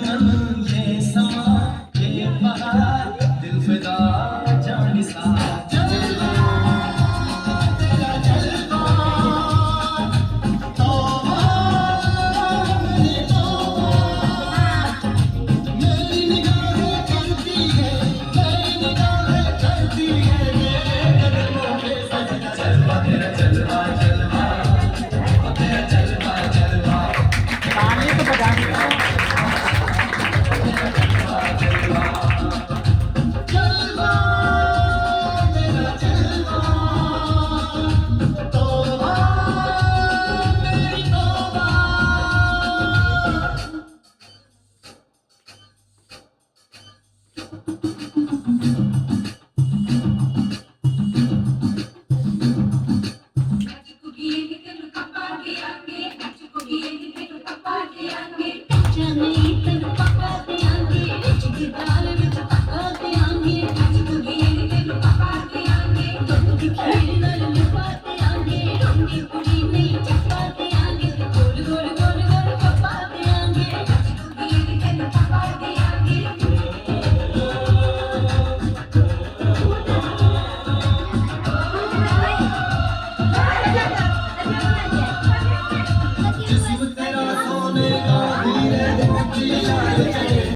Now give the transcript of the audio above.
सनम ये समा ये बहार दिल फिदा जान सा जलवा तेरा जलवा तौबा मेरी तौबा मेरी निगाहें करती है मेरी निगाहें करती है मेरे कदमों पे सजदा जलवा तेरा जलवा जलवा तेरा जलवा जलवा ताली तो बजा दो। Journey.